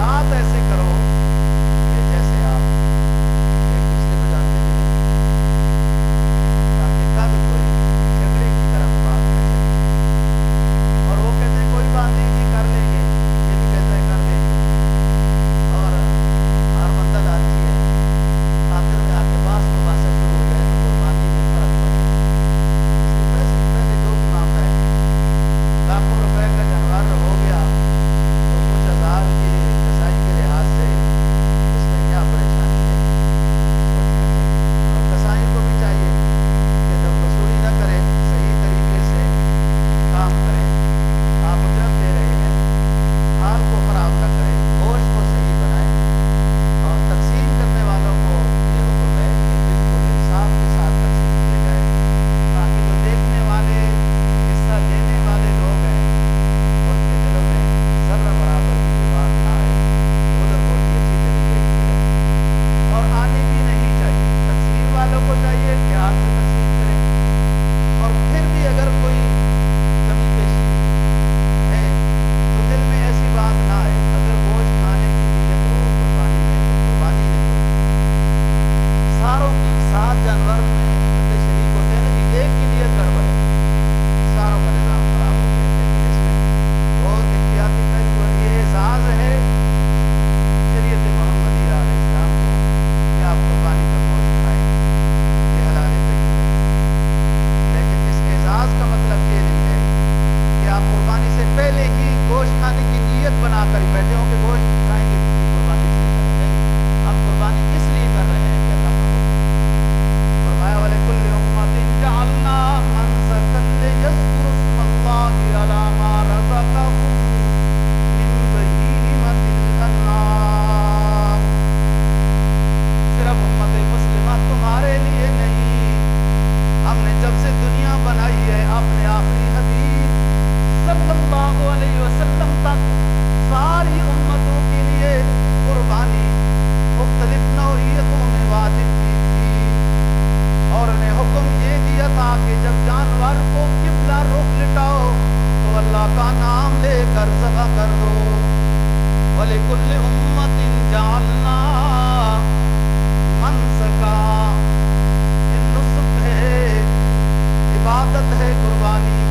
معاملات ایسے کرو کہ جیسے آپ ایک دوسرے کو جانتے بھی نہیں، تاکہ کل کوئی جھگڑے کی طرف بات نہ چلے۔ اور وہ کہتے ہیں کوئی بات نہیں جی کر لیں گے، یہ بھی کہتا ہے کر لیں گے، اور ہر بندہ لالچی ہے، آخر میں آ کے باس مباحثہ شروع ہو جائے تو قربانی میں فرق پڑ جائے۔ اس لیے پیسے سے پہلے جو بھی معاملہ ہے، لاکھوں روپے کا جانور ہو گیا تو کچھ ہزار کی کسائی کے لحاظ سے اس میں کیا پریشانی ہے، کچھ نہیں ہے۔ اور کسائی کو بھی چاہیے کہ جب وصولی نہ کریں صحیح طریقے سے کام کریں، آپ اجرت دے رہے ہیں، حال کو خراب نہ کریں، گوشت کو صحیح بنائیں، اور تقسیم کرنے والوں کو یہ حکم ہے کہ بالکل انصاف کے ساتھ تقسیم کیا جائے، تاکہ جو دیکھنے والے حصہ لینے والے لوگ ہیں ان کے دلوں میں ذرہ برابر بھی یہ بات نہ آئے کہ ادھر بوٹی اچھی چلی گئی ادھر نہیں، اور آنی بھی نہیں چاہیے۔ تقسیم والوں کو چاہیے کہ ہاتھ سے تقسیم کریں، اور پھر بھی اگر کوئی کمی بیشی ہے تو دل میں ایسی بات نہ آئے، اگر گوشت کھانے کی نیت ہو قربانی میں تو قربانی نہیں ہوتی۔ ساروں کی 7 جانور میں بندے شریک ہوتے ہیں نا جی، ایک کی نیت گڑبڑ ہے، ساروں کا نظام خراب ہو گیا۔ لیکن اس میں بہت احتیاطی پہلو ہے، یہ اعزاز ہے شریعت محمدیہ علیہ السلام کو کہ آپ قربانی کا گوشت کھائیں، یہ حلال طیب ہے۔ لیکن اس اعزاز کا مطلب یہ نہیں ہے کہ آپ قربانی سے پہلے ہی گوشت کھانے کی نیت بنا کر بیٹھے ہوں کہ گوشت کھائیں گے قربانی اس لیے کریں۔ نہیں، آپ قربانی اس لیے کر رہے ہیں کہ اللہ کا حکم ہے۔ فرمایا وَلِكُلِّ أُمَّةٍ جَعَلْنَا مَنسَكًا لِيَذْكُرُوا اسْمَ اللَّهِ عَلَىٰ مَا رَزَقَهُم مِّن بَهِيمَةِ الْأَنْعَامِ۔ صرف امت مسلمہ تمہارے لیے نہیں، ہم نے جب سے دنیا بنائی ہے اپنے آخری حبیب صلی اللہ علیہ وسلم تک ساری امتوں کے لیے قربانی مختلف نوعیتوں میں واجب کی تھی، اور انہیں حکم یہ دیا تھا کہ جب جانور کو قبلہ رخ لٹاؤ تو اللہ کا نام لے کر ذبح کر دو۔ وَلِكُلِّ أُمَّةٍ جَعَلْنَا مَنسَكًا، یہ نسک ہے، عبادت ہے قربانی،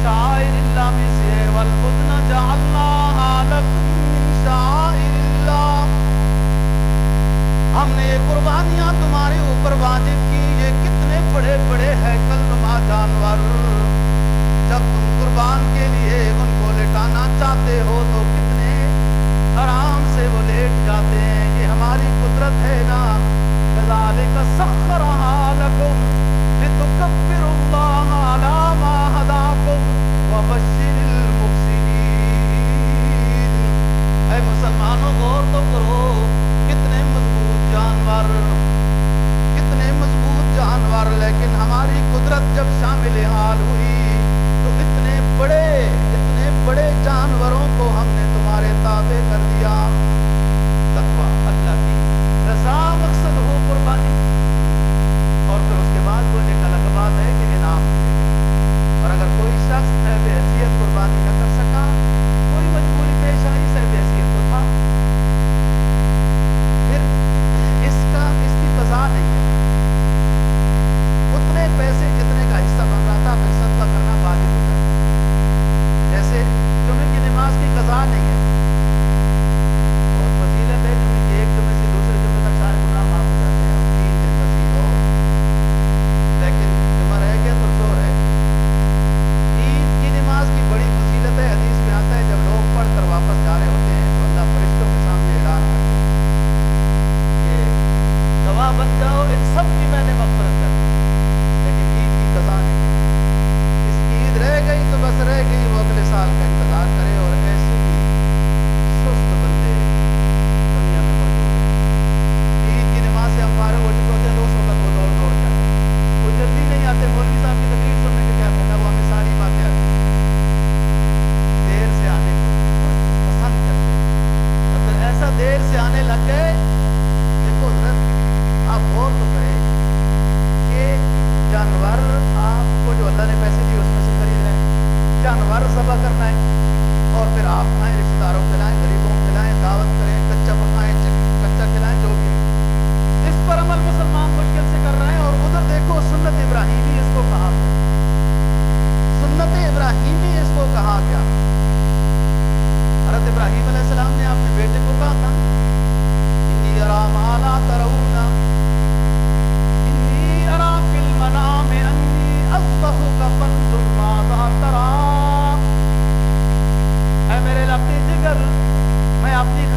شعائر اللہ میں سے ہے۔ وَالْبُدْنَ جَعَلْنَاهَا لَكُم مِّن شَعَائِرِ اللَّهِ، ہم نے یہ قربانیاں تمہارے اوپر واجب کی۔ یہ کتنے بڑے بڑے ہیکل نما جانور، جب تم قربان کے لیے ان کو لٹانا چاہتے ہو تو کتنے آرام سے وہ لیٹ جاتے ہیں۔ یہ ہماری قدرت ہے نا۔ كَذَلِكَ سَخَّرَهَا لَكُمْ لِتُكَبِّرُوا اللَّهَ عَلَىٰ مَا هَدَاكُمْ وَبَشِّرِ الْمُحْسِنِينَ۔ اے مسلمانوں غور تو کرو، کتنے مضبوط جانور، کتنے مضبوط جانور، لیکن ہماری قدرت جب شامل حال ہوئی تو اتنے بڑے جانوروں کو ہم نے تمہارے تابع کر دیا۔ تقویٰ، اللہ کی رضا مقصد ہو قربانی، اور پھر اس کے بعد وہ ایک الگ بات ہے کہ انعام دیے گئے۔ اور اگر کوئی شخص صاحب حیثیت قربانی نہ کر سکا، کوئی مجبوری پیش آئی، صاحب حیثیت تو تھا، پھر اس کی قضا نہیں ہے، اتنے پیسے جتنے کا حصہ بن رہا تھا پھر صدقہ کرنا واجب ہو جاتا ہے۔ جیسے جمعے کی نماز کی قضا نہیں ہے، بہت فضیلت ہے جمعے کی، ایک جمعے سے دوسرے جمعے تک سارے گناہ معاف ہو جاتے ہیں، اور 3 دن مسیح ہو، لیکن جمعہ رہ گیا تو زور ہے۔ عید کی نماز کی بڑی فضیلت ہے،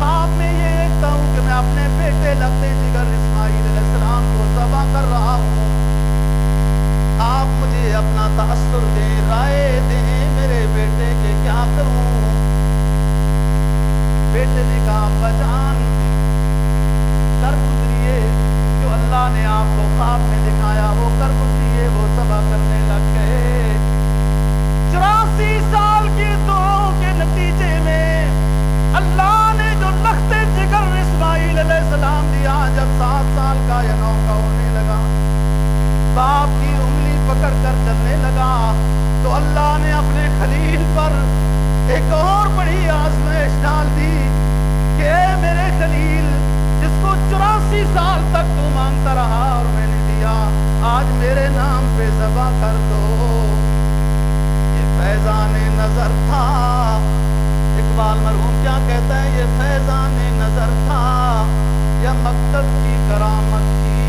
ख्वाब में ये देखता हूँ कि मैं अपने बेटे लखते जिगर इस्माइल अलैहिस्सलाम को ज़बह कर रहा हूँ। आप मुझे अपना तासुर दें, राय दें, मेरे बेटे के क्या करूँ। बेटे ने कहा अब्बा जान कर गुजरिए, जो अल्लाह ने आपको ख्वाब में दिखाया वो कर गुजरिए। वो ज़बह करने लग गए। 84 साल की दुआओं के नतीजे में अल्लाह ने जो लखते जिगर इस्माइल अलैहिस्सलाम दिया, जब 7 साल का या 9 का होने लगा, बाप की उंगली पकड़ कर चलने लगा, तो अल्लाह ने अपने खलील पर एक और बड़ी आजमाइश डाल दी कि ए मेरे खलील, जिसको 84 साल तक तू मांगता रहा और मैंने दिया, आज मेरे नाम पे ज़बह कर दो। ये फैज़ाने नजर था। इकबाल मरहूम क्या कहता है, ये फैज़ाने नजर था या मकसद की करामत थी,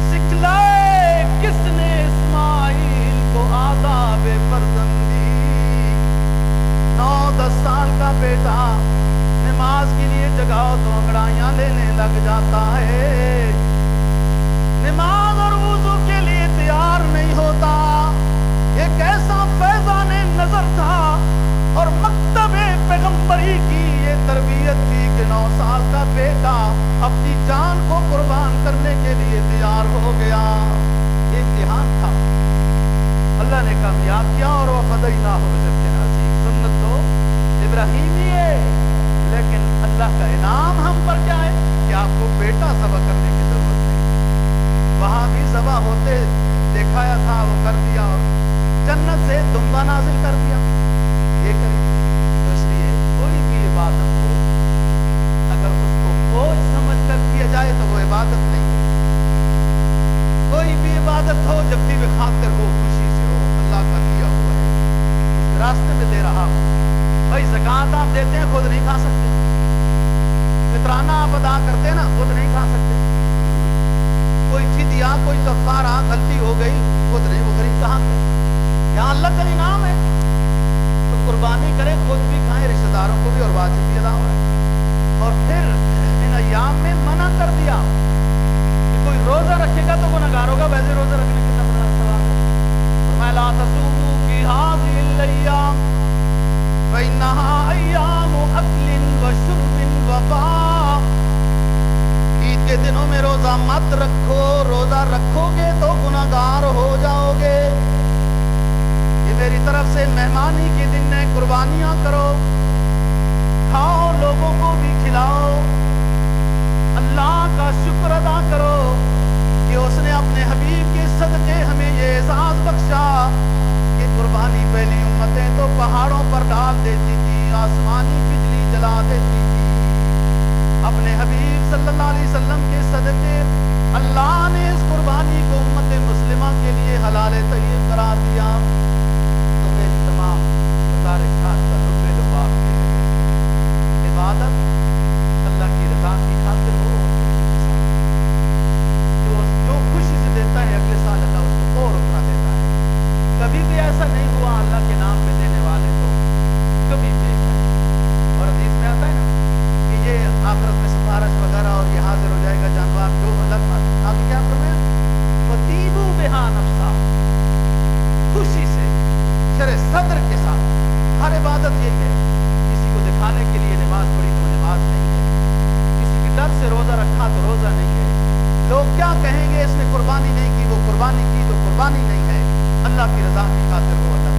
सिखलाए किसने इस्माइल को आदाबे फर्जंदी। 9-10 साल का बेटा नमाज के लिए जगाओ तो अंगड़ाइयां लेने लग जाता है, नमाज और वुज़ू के लिए तैयार नहीं होता। ये कैसा फैज़ाने नजर था और मकतबे पैगंबरी की ये तरबियत थी कि 9 साल का बेटा अपनी जान को कुर्बान करने के लिए तैयार हो गया। ये इम्तिहान था, अल्लाह ने कामयाब किया और वह फदैना हो बिज़िब्हिन अज़ीम। सुन्नत तो इब्राहीमी है, लेकिन अल्लाह का इनाम हम पर क्या है कि आपको बेटा ज़बह करने की जरूरत नहीं। वहां भी ज़बह होते दिखाया था, वो कर दिया और जन्नत से दुम्बा नाजिल कर दिया। ये करें तो इसलिए कोई भी इबादत हो, अगर उसको बोझ समझ कर किया जाए तो वो इबादत नहीं है। कोई भी इबादत हो जब भी खातिर हो, खुशी से हो, अल्लाह का दिया हुआ है, उस रास्ते में दे रहा हो। भाई ज़कात आप देते हैं, खुद नहीं खा सकते। फितराना आप अदा करते हैं ना, खुद नहीं खा सकते। कोई फिदिया, कोई कफ़ारा गलती हो गई, खुद नहीं, वो गरीब कहाँ से? यहाँ अल्लाह का इनाम है, तो कुर्बानी करें, खुद भी खाएं, रिश्तेदारों को भी, और वाजिब भी अदा हो रहा है। और फिर इन अय्याम में मना कर दिया कि कोई रोजा रखेगा तो गुनहगार होगा, वैसे रोजा रखने के सवाब है। मैं ला तसूमू फी हाज़िहिल अय्याम फइन्नहा अय्यामु अक्लिन व शुर्बिन व बा। ईद के दिनों में रोजा मत रखो, रोजा रखोगे तो गुनहगार हो जाओगे। ये मेरी तरफ से मेहमानी के दिन है, कुर्बानियां करो, खाओ, लोगों को भी खिलाओ, अल्लाह का शुक्र अदा करो कि उसने अपने हबीब के सदके हमें ये एजाज बख्शा कि कुर्बानी पहली उम्मतें तो पहाड़ों पर डाल देती थी, आसमानी बिजली जला देती थी। अपने हबीब सल्लल्लाहु अलैहि वसल्लम के सदके अल्लाह ने इस कुर्बानी को उम्मत मुस्लिमा के लिए हलाल तय्यब करार दिया। तो मेरी तमाम गुजारिशात का लुत्फ़ लुबाब इबादत अल्लाह की रज़ा की खातिर हो, जो खुशी से देता है अगले साल अल्लाह उसको और उतना देता है। कभी भी ऐसा नहीं हुआ अल्लाह के नाम पे देने वाले को कभी भी ऐसा नहीं। और हदीस में आता है ना कि ये आखिरत में सिफारिश वगैरह और ये हाजिर हो जाएगा जानवर जो अलग बात। आप क्या फरमाया, वतीबू बिहा नफ्सा, खुशी से शरे सद्र के साथ। हर इबादत यही है, किसी को दिखाने के लिए नमाज पढ़ी तो नमाज नहीं है, किसी के डर से रोजा रखा तो रोजा नहीं है, लोग क्या कहेंगे इसने कुर्बानी नहीं की, वो कुर्बानी की तो कुर्बानी नहीं है। अल्लाह की रज़ा की खातिर हो, अल्लाह